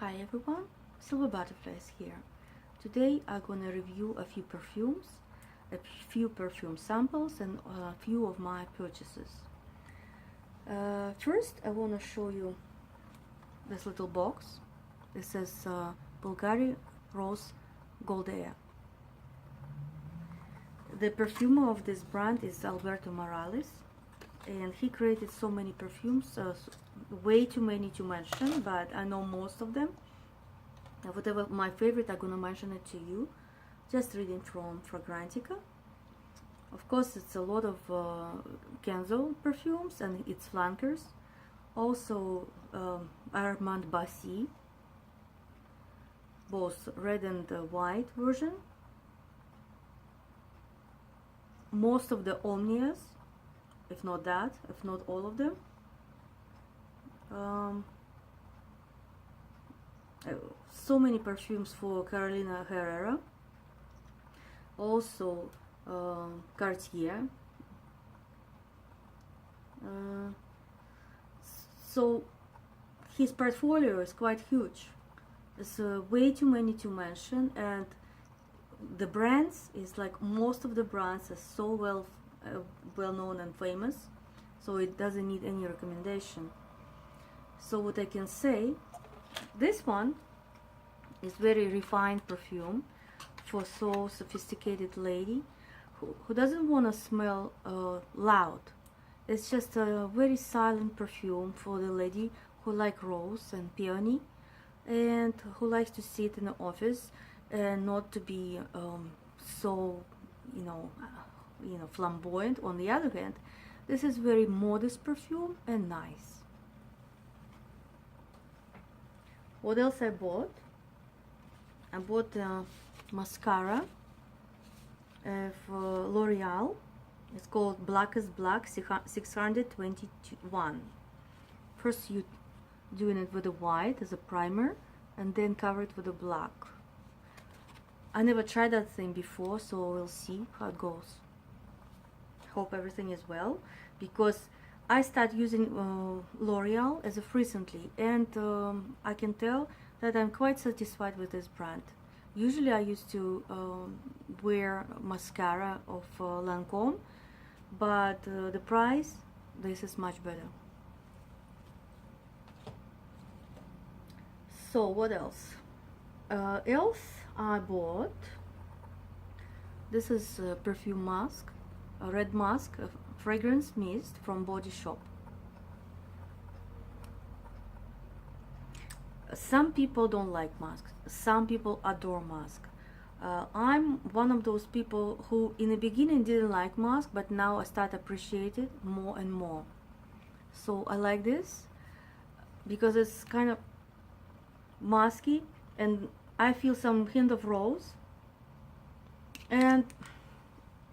Hi everyone, Silver Butterflies here. Today I'm gonna review a few perfumes, a few perfume samples and a few of my purchases. First I wanna show you this little box. This is Bulgari Rose Goldea. The perfumer of this brand is Alberto Morales, and he created so many perfumes, way too many to mention, but I know most of them. Whatever my favorite, I'm gonna mention it to you, just reading from Fragrantica. Of course, it's a lot of Kenzo perfumes and its flankers. Also Armand Bassi, both red and white version. Most of the Omnias, if not that, if not all of them. So many perfumes for Carolina Herrera. Also Cartier. So his portfolio is quite huge. It's way too many to mention, and the brands is like most of the brands are so well known and famous, so it doesn't need any recommendation. So what I can say, this one is very refined perfume for so sophisticated lady who doesn't want to smell loud. It's just a very silent perfume for the lady who like rose and peony and who likes to sit in the office and not to be so flamboyant. On the other hand, this is very modest perfume and nice. What else I bought? I bought mascara for L'Oreal. It's called Black is Black 621. First you doing it with a white as a primer and then cover it with a black. I never tried that thing before, so we'll see how it goes. Hope everything is well, because I started using L'Oreal as of recently, and I can tell that I'm quite satisfied with this brand. Usually I used to wear mascara of Lancome, but the price, this is much better. So what else? Else I bought, this is a perfume mask, a red mask, a fragrance mist from Body Shop. Some people don't like masks, some people adore masks. I'm one of those people who in the beginning didn't like masks, but now I start appreciating it more and more. So I like this because it's kind of masky and I feel some hint of rose, and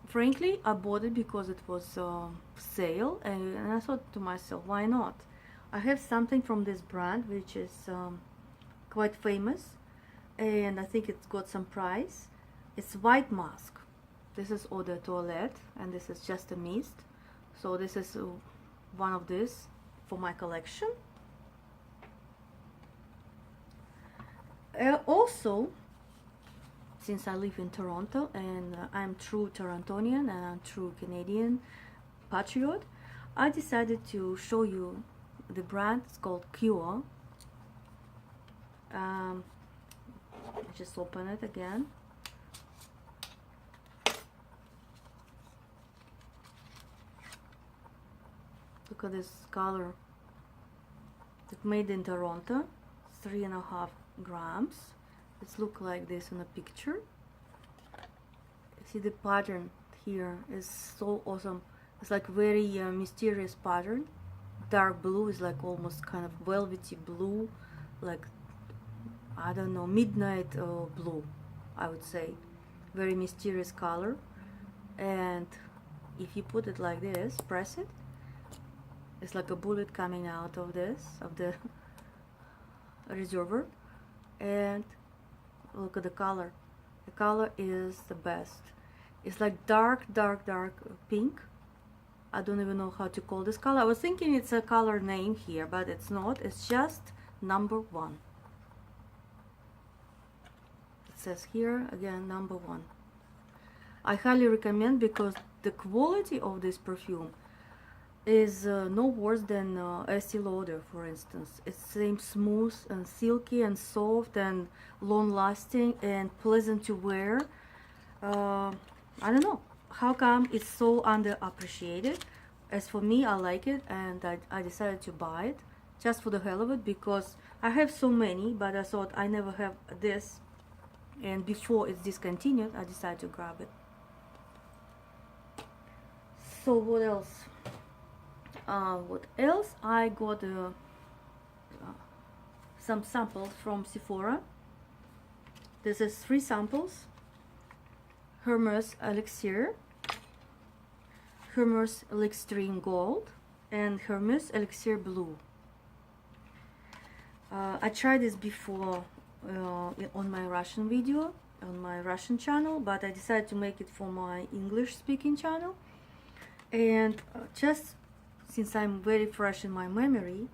frankly I bought it because it was sale, and I thought to myself, why not? I have something from this brand which is quite famous, and I think it's got some price. It's white mask. This is Eau de Toilette, and this is just a mist. So this is one of these for my collection. Also, since I live in Toronto and I'm true Torontonian and I'm true Canadian patriot, I decided to show you the brand. It's called Cure. I just open it again. Look at this color. It's made in Toronto. 3.5 grams. It's look like this in a picture. See the pattern here is so awesome. It's like very mysterious pattern. Dark blue is like almost kind of velvety blue, like I don't know, midnight blue, I would say. Very mysterious color. And if you put it like this, press it, it's like a bullet coming out of this, of the reservoir. And look at the color. The color is the best. It's like dark pink. I don't even know how to call this color. I was thinking it's a color name here, but it's not. It's just number 1. says here again, #1. I highly recommend because the quality of this perfume is no worse than Estee Lauder, for instance. It's same smooth and silky and soft and long-lasting and pleasant to wear. I don't know how come it's so underappreciated. As for me, I like it, and I decided to buy it just for the hell of it, because I have so many, but I thought I never have this, and before it's discontinued, I decided to grab it. So what else? I got some samples from Sephora. This is 3 samples. Hermes Elixir, Hermes Elixir Gold, and Hermes Elixir Blue. I tried this before on my Russian video, on my Russian channel, but I decided to make it for my English speaking channel. And just since I'm very fresh in my memory,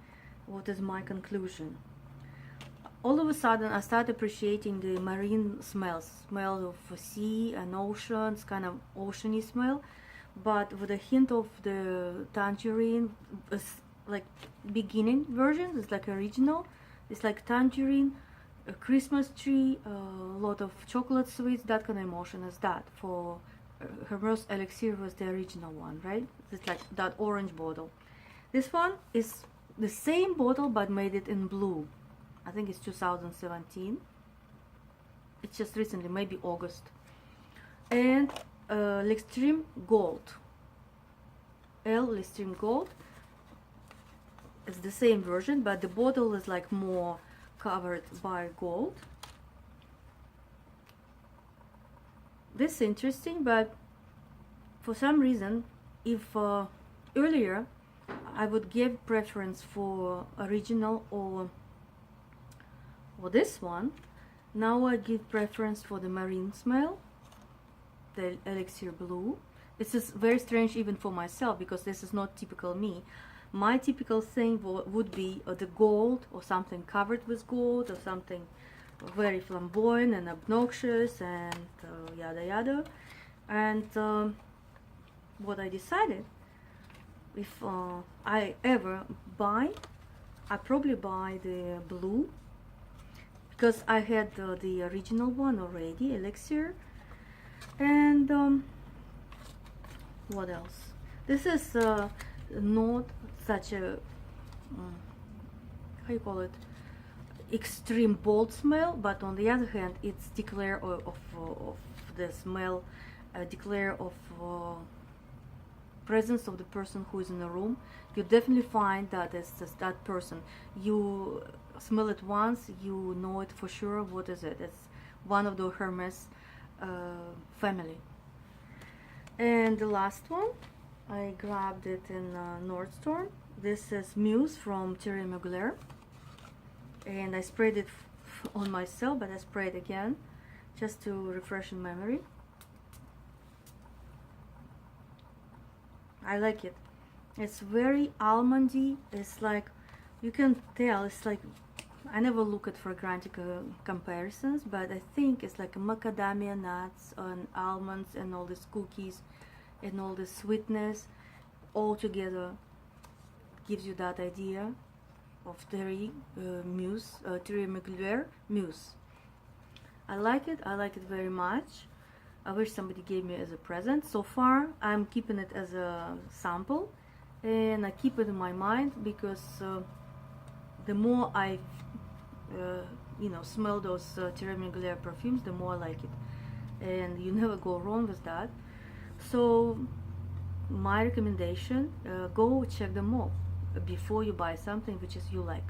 what is my conclusion? All of a sudden I started appreciating the marine smells, smell of sea and oceans, kind of oceany smell, but with a hint of the tangerine, like beginning version. It's like original. It's like tangerine, a Christmas tree, a lot of chocolate sweets, that kind of emotion is that. For Hermes Elixir was the original one, right? It's like that orange bottle. This one is the same bottle but made it in blue. I think it's 2017. It's just recently, maybe August. And Elixir Gold. Elixir Gold. It's the same version, but the bottle is like more covered by gold. This is interesting, but for some reason, if earlier I would give preference for original or this one, now I give preference for the marine smell, the Elixir Blue. This is very strange even for myself, because this is not typical me. My typical thing would be the gold, or something covered with gold, or something very flamboyant and obnoxious, and yada yada. And what I decided, if I ever buy, I probably buy the blue, because I had the original one already, Elixir. And what else? This is not such a how you call it, extreme bold smell, but on the other hand, it's declare of the smell, declare of presence of the person who is in the room. You definitely find that it's just that person. You smell it once, you know it for sure. What is it? It's one of the Hermes family. And the last one, I grabbed it in Nordstrom. This is Muse from Thierry Mugler, and I sprayed it on myself, but I sprayed again just to refresh in memory. I like it. It's very almondy. It's like, you can tell, it's like, I never look at fragrance comparisons, but I think it's like macadamia nuts and almonds and all these cookies and all the sweetness all together gives you that idea of Thierry Thierry Mugler Muse. I like it very much. I wish somebody gave me as a present. So far I'm keeping it as a sample, and I keep it in my mind, because the more I smell those Thierry Mugler perfumes, the more I like it, and you never go wrong with that. So my recommendation, go check them all before you buy something which is you like.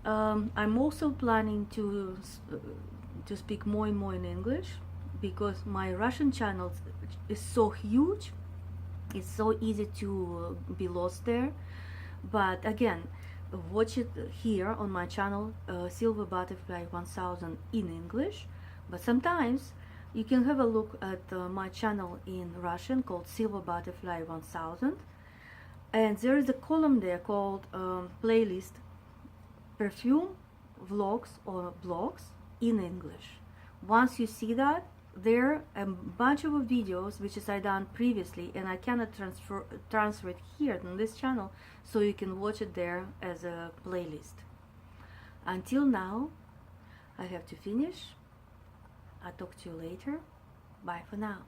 I'm also planning to speak more and more in English, because my Russian channel is so huge. It's so easy to be lost there. But again, watch it here on my channel, Silver Butterfly 1000 in English. But sometimes you can have a look at my channel in Russian called Silver Butterfly 1000, and there is a column there called playlist Perfume vlogs or blogs in English. Once you see that, there are a bunch of videos which is I done previously, and I cannot transfer it here on this channel, so you can watch it there as a playlist. Until now, I have to finish. I'll talk to you later. Bye for now.